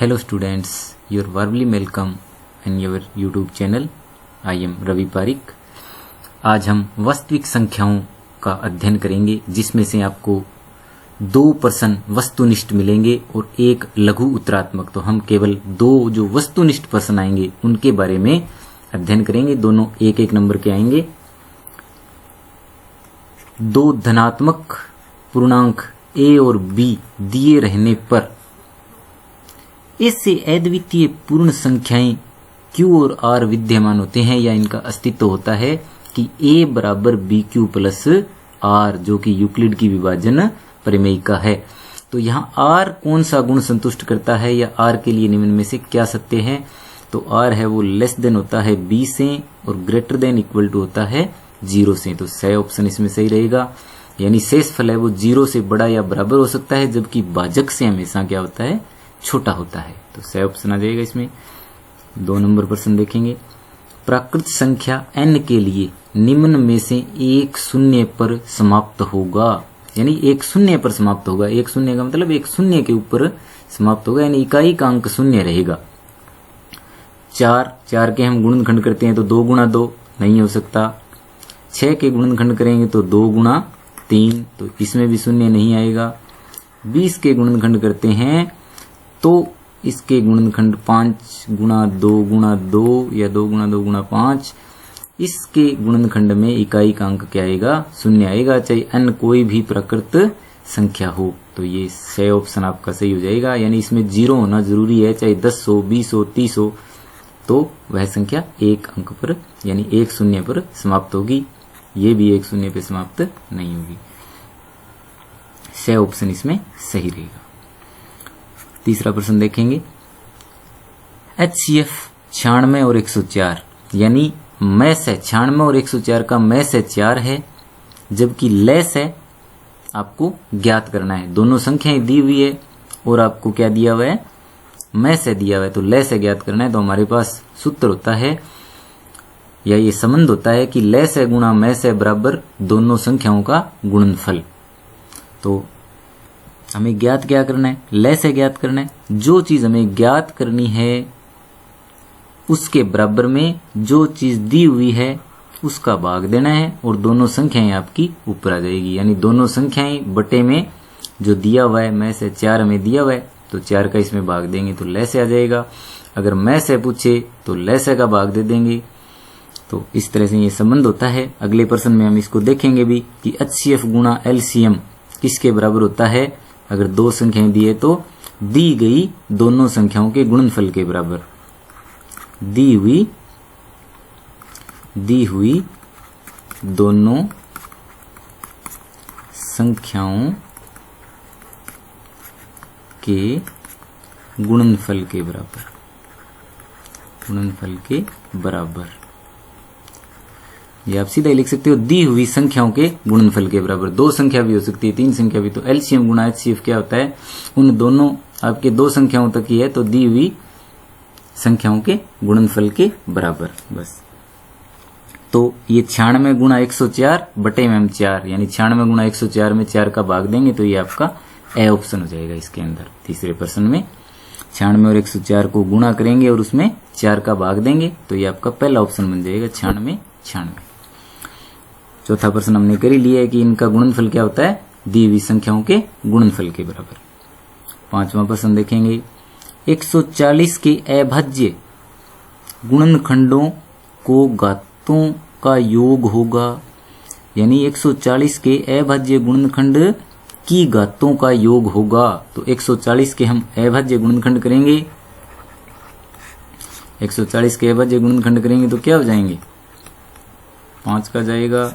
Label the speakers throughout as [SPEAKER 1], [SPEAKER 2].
[SPEAKER 1] Hello students, you are warmly welcome in your YouTube channel. I am Ravi Pareek. आज हम वास्तविक संख्याओं का अध्ययन करेंगे जिसमें से आपको 2 प्रश्न वस्तुनिष्ठ मिलेंगे और एक लघु उत्तरात्मक। तो हम केवल 2 जो वस्तुनिष्ठ प्रश्न आएंगे उनके बारे में अध्ययन करेंगे। दोनों एक एक नंबर के आएंगे। 2 धनात्मक पूर्णांक A और B दिए रहने पर इससे अद्वितीय पूर्ण संख्याएं Q और R विद्यमान होते हैं या इनका अस्तित्व होता है कि A बराबर BQ प्लस R, जो कि यूक्लिड की विभाजन प्रमेयिका है। तो यहाँ R कौन सा गुण संतुष्ट करता है या R के लिए निम्न में से क्या सत्य है? तो R है वो लेस देन होता है B से और ग्रेटर देन इक्वल टू होता है 0 से। तो सही ऑप्शन इसमें सही रहेगा। यानी शेषफल है वो 0 से बड़ा या बराबर हो सकता है, जबकि भाजक से हमेशा क्या होता है, छोटा होता है। तो सही ऑप्शन आ जाएगा इसमें। 2 नंबर प्रश्न देखेंगे। प्राकृत संख्या n के लिए निम्न में से एक शून्य पर समाप्त होगा। यानी एक शून्य पर समाप्त होगा। एक शून्य का मतलब एक शून्य के ऊपर समाप्त होगा, यानी इकाई का अंक शून्य रहेगा। 4 के हम गुणनखंड करते हैं तो 2 गुणा 2 नहीं हो सकता। 6 के गुणनखंड करेंगे तो 2 गुणा 3, तो इसमें भी शून्य नहीं आएगा। 20 के गुणनखंड करते हैं तो इसके गुणनखंड 5 गुणा 2 गुणा 2 या 2 गुणा 2 गुणा 5, इसके गुणनखंड में इकाई का अंक क्या आएगा, शून्य आएगा, चाहे अन्य कोई भी प्राकृत संख्या हो। तो ये सही ऑप्शन आपका सही हो जाएगा। यानी इसमें 0 होना जरूरी है, चाहे 10 हो, 20 हो, 30 हो, तो वह संख्या एक अंक पर यानी एक शून्य पर समाप्त होगी। ये भी एक शून्य पर समाप्त नहीं होगी। सही ऑप्शन इसमें सही रहेगा। तीसरा प्रश्न देखेंगे। HCF 96 और 104, यानी मैस है 96 और 104 का मैस है 4 है, जबकि लेस है आपको ज्ञात करना है। दोनों संख्याएं दी हुई है और आपको क्या दिया हुआ है, मैस है दिया हुआ है, तो लेस है ज्ञात करना है। तो हमारे पास सूत्र होता है या ये संबंध होता है कि लेस है गुणा मैस है बराबर दोनों संख्याओं का गुणनफल। तो हमें ज्ञात क्या करना है, लेस है ज्ञात करना है। जो चीज हमें ज्ञात करनी है उसके बराबर में जो चीज दी हुई है उसका भाग देना है और दोनों संख्याएं आपकी ऊपर आ जाएगी। यानी दोनों संख्याएं बटे में जो दिया हुआ है, मैं से 4 हमें दिया हुआ है तो 4 का इसमें भाग देंगे तो लेस आ जाएगा। अगर मैं से पूछे तो लेस का भाग दे देंगे। तो इस तरह से ये संबंध होता है। अगले प्रश्न में हम इसको देखेंगे भी कि HCF गुणा LCM किसके बराबर होता है। अगर 2 संख्याएं दी है तो दी गई दोनों संख्याओं के गुणनफल के बराबर। दी हुई दोनों संख्याओं के गुणनफल के बराबर। गुणनफल के बराबर ये आप सीधा ही लिख सकते हो, दी हुई संख्याओं के गुणनफल के बराबर। 2 संख्या भी हो सकती है, 3 संख्या भी। तो LCM गुणा HCF क्या होता है, उन दोनों आपके 2 संख्याओं तक ही है तो दी हुई संख्याओं के गुणनफल के बराबर बस। तो ये 96 गुणा 104 बटे में हम 4, यानी 96 गुणा 104 में 4 का भाग देंगे तो ये आपका ए ऑप्शन हो जाएगा इसके अंदर। तीसरे प्रश्न में 96 और 104 को गुणा करेंगे और उसमें 4 का भाग देंगे तो ये आपका पहला ऑप्शन बन जाएगा 96। चौथा प्रश्न हमने कर ही लिया है कि इनका गुणनफल क्या होता है, दी हुई संख्याओं के गुणनफल के बराबर। 5वां प्रश्न देखेंगे। 140 के अभाज्य गुणनखंडों को घातों का योग होगा। यानी 140 के अभाज्य गुणनखंड की घातों का योग होगा। तो 140 के हम अभाज्य गुणनखंड करेंगे। 140 के अभाज्य गुणनखंड करेंगे तो क्या हो जाएंगे, 5 का जाएगा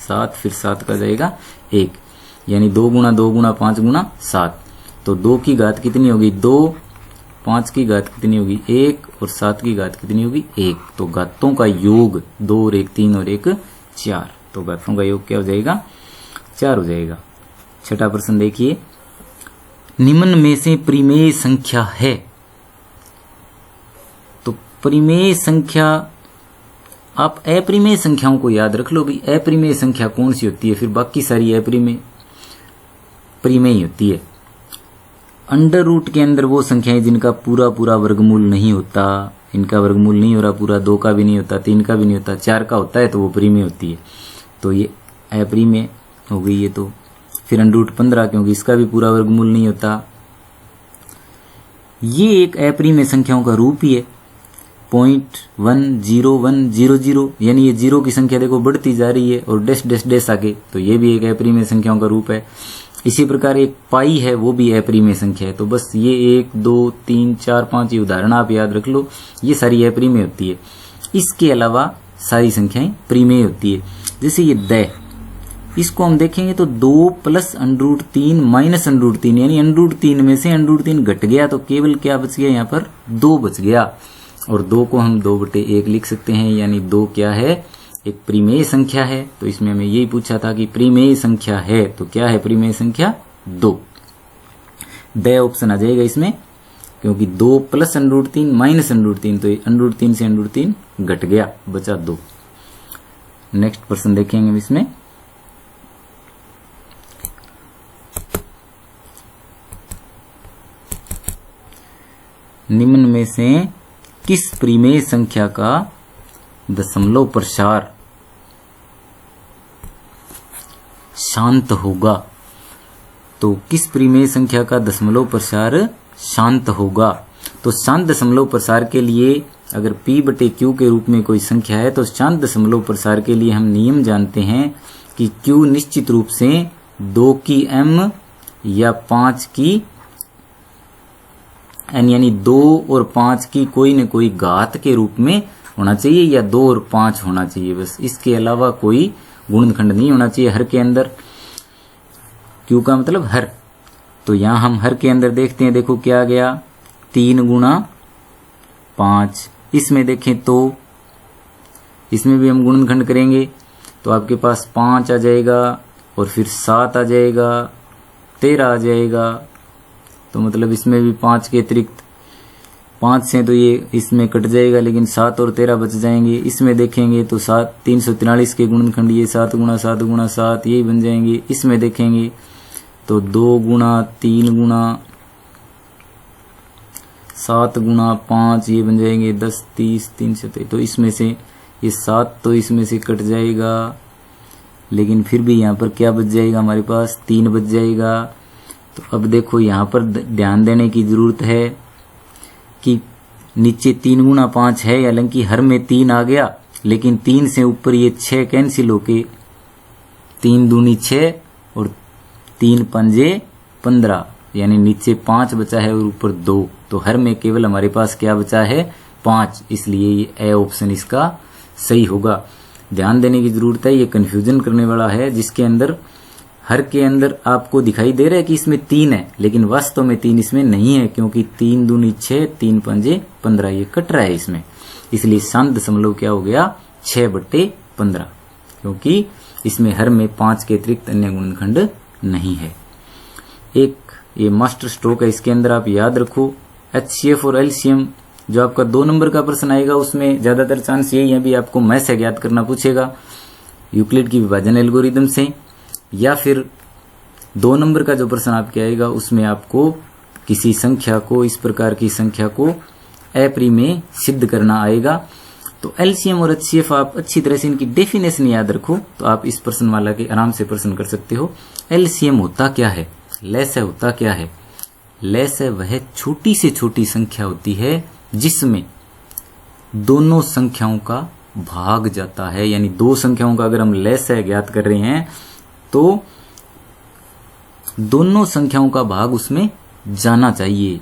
[SPEAKER 1] 7, फिर 7 का जाएगा 1, यानी 2 गुणा 2 गुणा 5 गुणा 7। तो 2 की घात कितनी होगी 2, 5 की घात कितनी होगी 1 और 7 की घात कितनी होगी 1। तो घातों का योग 2 और 1 3 और 1 4। तो घातों का योग क्या हो जाएगा, 4 हो जाएगा। छठा प्रश्न देखिए। निम्न में से परिमेय संख्या है। तो परिमेय संख्या, आप अपरिमेय संख्याओं को याद रख लो भी। अपरिमेय संख्या कौन सी होती है, फिर बाकी सारी अपरिमेय परिमेय होती है। अंडर रूट के अंदर वो संख्याएं जिनका पूरा पूरा वर्गमूल नहीं होता, इनका वर्गमूल नहीं हो रहा पूरा, 2 का भी नहीं होता, 3 का भी नहीं होता, 4 का होता है तो वो परिमेय होती है। तो ये अपरिमेय हो गई ये। तो फिर अंडर रूट 15 क्योंकि इसका भी पूरा वर्गमूल नहीं होता। ये एक अपरिमेय संख्याओं का रूप ही है। 0.10100 यानी ये जीरो की संख्या देखो बढ़ती जा रही है और डैश डैश डैश आगे, तो ये भी एक अपरिमेय संख्याओं का रूप है। इसी प्रकार एक पाई है, वो भी अपरिमेय संख्या है। तो बस ये 1 2 3 4 5 ये उदाहरण आप याद रख लो, ये सारी अपरिमेय होती है। इसके अलावा सारी संख्याएं परिमेय होती है। जैसे ये द, इसको हम देखेंगे तो 2 plus under root 3 minus under root 3 यानी अंडर रूट 3 में से अंडर रूट 3 घट गया तो केवल क्या बच गया, यहाँ पर 2 बच गया। और 2 को हम 2/1 लिख सकते हैं, यानी 2 क्या है, एक परिमेय संख्या है। तो इसमें हमें यही पूछा था कि परिमेय संख्या है तो क्या है परिमेय संख्या, 2। द ऑप्शन आ जाएगा इसमें, क्योंकि 2 plus under root 3 minus under root 3, तो अंडर रूट 3 से अंडर रूट 3 घट गया, बचा 2। नेक्स्ट प्रश्न देखेंगे हम इसमें। निम्न में से किस परिमेय संख्या का दशमलव प्रसार शांत होगा। तो किस परिमेय संख्या का दशमलव प्रसार शांत होगा। तो शांत दशमलव प्रसार के लिए अगर p/q के रूप में कोई संख्या है तो शांत दशमलव प्रसार के लिए हम नियम जानते हैं कि q निश्चित रूप से 2 की m या 5 की n यानी 2 और 5 की कोई न कोई घात के रूप में होना चाहिए, या 2 और 5 होना चाहिए बस। इसके अलावा कोई गुणनखंड नहीं होना चाहिए हर के अंदर। q का मतलब हर। तो यहां हम हर के अंदर देखते हैं, देखो क्या आ गया, 3 गुणा 5। इसमें देखें तो इसमें भी हम गुणनखंड करेंगे तो आपके पास 5 आ जाएगा और फिर 7 आ जाएगा, 13 आ जाएगा। तो मतलब इसमें भी 5 के अतिरिक्त 5 से तो ये इसमें कट जाएगा, लेकिन 7 और 13 बच जाएंगे। इसमें देखेंगे तो 343 के गुणनखंड ये 7 गुणा 7 गुणा 7 यही बन जाएंगे। इसमें देखेंगे तो 2 गुणा 3 गुणा 7 गुणा 5 ये बन जाएंगे 10 30 3 से। तो इसमें से ये 7 तो इसमें से कट जाएगा, लेकिन फिर भी यहाँ पर क्या बच जाएगा, हमारे पास 3 बच जाएगा। तो अब देखो यहाँ पर ध्यान देने की जरूरत है कि नीचे 3 गुणा 5 है, हालांकि हर में 3 आ गया, लेकिन 3 से ऊपर ये 6 कैंसिल होके 3 दूनी 6 और 3 पंजे 15, यानी नीचे 5 बचा है और ऊपर 2। तो हर में केवल हमारे पास क्या बचा है, 5। इसलिए ये ए ऑप्शन इसका सही होगा। ध्यान देने की जरूरत है, ये कंफ्यूजन करने वाला है, जिसके अंदर हर के अंदर आपको दिखाई दे रहा है कि इसमें 3 है, लेकिन वास्तव में 3 इसमें नहीं है, क्योंकि 3 दूनी 6 3 पंजे 15 ये कट रहा है इसमें। इसलिए शांत दशमलव क्या हो गया, 6/15, क्योंकि इसमें हर में 5 के अतिरिक्त अन्य गुणनखंड नहीं है। एक ये मास्टर स्ट्रोक है, इसके अंदर आप याद रखो HCF और LCM। जो आपका 2 नंबर का प्रश्न आएगा उसमें ज्यादातर चांस यही है भी आपको मैथ से ज्ञात करना पूछेगा, यूक्लिड की विभाजन एल्गोरिदम से, या फिर 2 नंबर का जो प्रश्न आपके आएगा उसमें आपको किसी संख्या को, इस प्रकार की संख्या को अपरिमेय सिद्ध करना आएगा। तो LCM और HCF आप अच्छी तरह से इनकी डेफिनेशन याद रखो तो आप इस प्रश्नमाला के आराम से प्रश्न कर सकते हो। LCM होता क्या है, लैस होता क्या है। लैस वह छोटी से छोटी संख्या होती है जिसमें दोनों संख्याओं का भाग जाता है, यानी 2 संख्याओं का अगर हम लैस ज्ञात कर रहे हैं तो दोनों संख्याओं का भाग उसमें जाना चाहिए।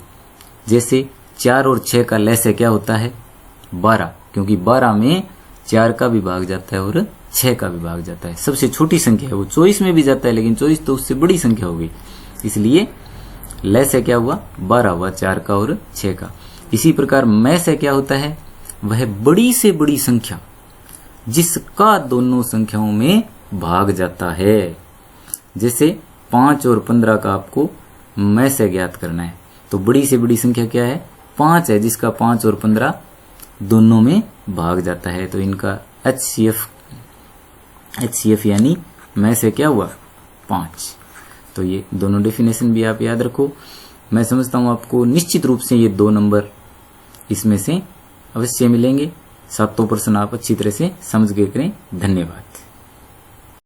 [SPEAKER 1] जैसे 4 और 6 का लैस क्या होता है, 12, क्योंकि 12 में 4 का भी भाग जाता है और 6 का भी भाग जाता है। सबसे छोटी संख्या है वो 24 में भी जाता है, लेकिन 24 तो उससे बड़ी संख्या हो गई, इसलिए लैस क्या हुआ, 12 हुआ 4 का और 6 का। इसी प्रकार मैस क्या होता है, वह बड़ी से बड़ी संख्या जिसका दोनों संख्याओं में भाग जाता है। जैसे 5 और 15 का आपको मैस ज्ञात करना है, तो बड़ी से बड़ी संख्या क्या है, 5 है, जिसका 5 और 15 दोनों में भाग जाता है। तो इनका HCF यानी मैस क्या हुआ, 5। तो ये दोनों डेफिनेशन भी आप याद रखो। मैं समझता हूं आपको निश्चित रूप से ये 2 नंबर इसमें से अवश्य मिलेंगे। 7 प्रश्न आप अच्छी तरह से समझ गए करें। धन्यवाद।